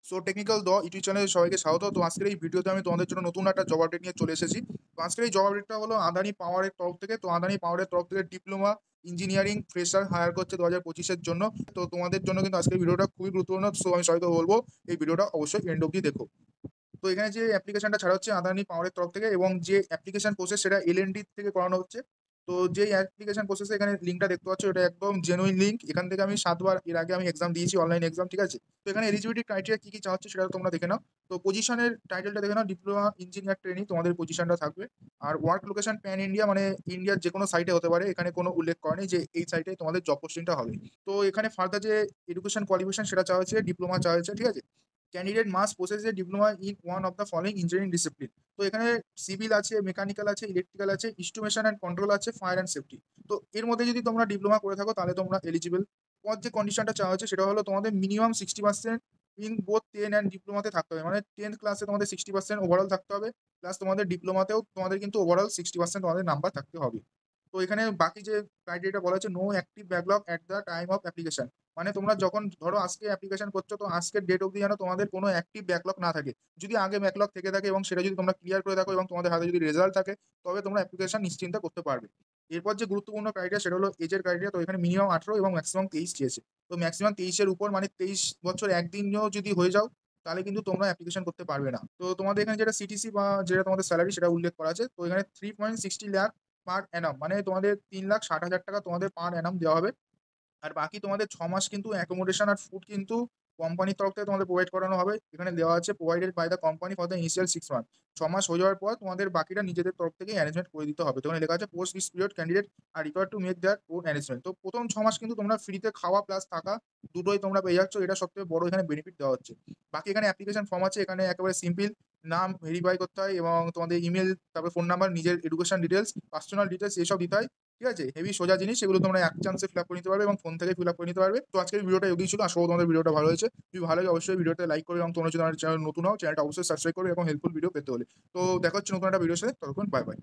So technical দ YouTube চ্যানেলে সবাইকে স্বাগত। তো আজকের এই ভিডিওতে আমি তোমাদের জন্য নতুন একটা জব আপডেট নিয়ে চলে এসেছি। তো আজকের এই জব আপডেটটা হলো আদানি পাওয়ারের তরফ থেকে। তো আদানি পাওয়ারের তরফ থেকে ডিপ্লোমা ইঞ্জিনিয়ারিং ফ্রেশার হায়ার করছে 2025-এর জন্য। তো তোমাদের জন্য কিন্তু আজকের ভিডিওটা খুবই গুরুত্বপূর্ণ। সো আমি সবাইকে বলবো এই ভিডিওটা অবশ্যই এন্ড অবধি দেখো। তো এখানে যে অ্যাপ্লিকেশনটা ছাড়া হচ্ছে আদানি পাওয়ারের তরফ থেকে, এবং যে অ্যাপ্লিকেশন প্রসেস সেটা এলএনডি থেকে করানো হচ্ছে। তো যেই অ্যাপ্লিকেশন প্রসেসে এখানে লিঙ্কটা দেখতে পাচ্ছ, এটা একদম জেনুইন লিঙ্ক। এখান থেকে আমি 7বার এর আগে আমি এক্সাম দিয়েছি, অনলাইন এক্সাম, ঠিক আছে। তো এখানে এলিজিবিলিটি ক্রাইটেরিয়া কি কি চাওয়া হচ্ছে সেটা তোমরা দেখে নাও। তো পজিশনের টাইটেলটা দেখে নাও, ডিপ্লোমা ইঞ্জিনিয়ার ট্রেনিং তোমাদের পজিশনটা থাকবে। আর ওয়ার্ক লোকেশন প্যান ইন্ডিয়া, মানে ইন্ডিয়ার যে কোনো সাইটে হতে পারে। এখানে কোনো উল্লেখ করেনি যে এই সাইটে তোমাদের জব পোস্টিংটা হবে। তো এখানে ফার্দার যে এডুকেশন কোয়ালিফিকেশন সেটা চাওয়া হচ্ছে, ডিপ্লোমা চাওয়া হচ্ছে, ঠিক আছে। Candidate must possess A diploma in one of the following engineering discipline. তো এখানে সিভিল আছে, মেকানিক্যাল আছে, ইলেকট্রিক্যাল আছে, ইনস্ট্রুমেশন অ্যান্ড কন্ট্রোল আছে, ফায়ার অ্যান্ড সেফটি। তো এর মধ্যে যদি তোমরা ডিপ্লোমা করে থাকো তাহলে তোমরা এলিজিবল। তোমার যে কন্ডিশনটা চাওয়া হচ্ছে সেটা হলো তোমাদের মিনিমাম 60% ইন বোথ 10 অ্যান্ড ডিপ্লোমাতে থাকতে হবে। মানে 10th ক্লাসে তোমাদের 60% ওভারঅল থাকতে হবে, প্লাস তোমাদের ডিপ্লোমাতেও তোমাদের কিন্তু ওভারঅল 60% তোমাদের নাম্বার থাকতে হবে। তো এখানে বাকি যে ক্রাইটেরিয়াটা বলা হচ্ছে, no active backlog at the time of application. মানে তোমরা যখন ধরো আজকে অ্যাপ্লিকেশন করছো, তো আজকের ডেট অবধি যেন তোমাদের কোনো অ্যাক্টিভ ব্যাকলগ না থাকে। যদি আগে ব্যাকলগ থেকে থাকে এবং সেটা যদি তোমরা ক্লিয়ার করে থাকো এবং তোমাদের হাতে যদি রেজাল্ট থাকে, তবে তোমরা অ্যাপ্লিকেশন নিশ্চিন্তে করতে পারবে। এরপর যে গুরুত্বপূর্ণ ক্রাইটেরিয়া সেটা হলো এজের ক্রাইটেরিয়া। তো এখানে মিনিমাম 18 এবং ম্যাক্সিমাম 23 চেয়েছে। তো ম্যাক্সিমাম 23-এর উপর, মানে 23 বছর একদিনও যদি হয়ে যাও, তাহলে কিন্তু তোমরা অ্যাপ্লিকেশন করতে পারবে না। তো তোমাদের এখানে যেটা সিটিসি বা যেটা তোমাদের স্যালারি সেটা উল্লেখ করা আছে। তো এখানে 3.60 লাখ পার অ্যানাম, মানে তোমাদের 3,60,000 টাকা তোমাদের পার অ্যানাম দেওয়া হবে। আর বাকি তোমাদের 6 মাস কিন্তু অ্যাকোমোডেশন আর ফুড কিন্তু কোম্পানির তরফ থেকে তোমাদের প্রোভাইড করানো হবে। এখানে দেওয়া আছে provided by the company for the initial 6 month. 6 মাস হয়ে যাওয়ার পর তোমাদের বাকিটা নিজেদের তরফ থেকে অ্যারেঞ্জমেন্ট করে দিতে হবে। তো এখানে লেখা আছে post this period candidate R required to make their own arrangement. তো প্রথম 6 মাস কিন্তু তোমরা ফ্রিতে খাওয়া প্লাস থাকা দুটোই তোমরা পেয়ে যাচ্ছ। এটা সবথেকে বড় এখানে বেনিফিট দেওয়া হচ্ছে। বাকি এখানে অ্যাপ্লিকেশন ফর্ম আছে। এখানে একেবারে সিম্পল, নাম ভেরিফাই করতে হয় এবং তোমাদের ইমেল, তারপর ফোন নাম্বার, নিজের এডুকেশন ডিটেলস, পার্সোনাল ডিটেলস এসব দিতে হয়, ঠিক আছে। হেভি সোজা জিনিস, এগুলো তোমরা এক চান্সে ফিল আপ করে নিতে পারবে এবং ফোন থেকে ফিল আপ করে নিতে পারবে। তো আজকের ভিডিওটা এগিয়ে ছিল। আশা করি তোমাদের ভিডিওটা ভালো হয়েছে। যদি ভালো লাগে অবশ্যই ভিডিওতে লাইক করবে, এবং তোমরা যদি আমার চ্যানেল নতুন হও চ্যানেলটা অবশ্যই সাবস্ক্রাইব করবে এবং হেল্পফুল ভিডিও পেতে হলে। তো দেখা হচ্ছে নতুন একটা ভিডিওর সাথে। ততক্ষণ বাই বাই।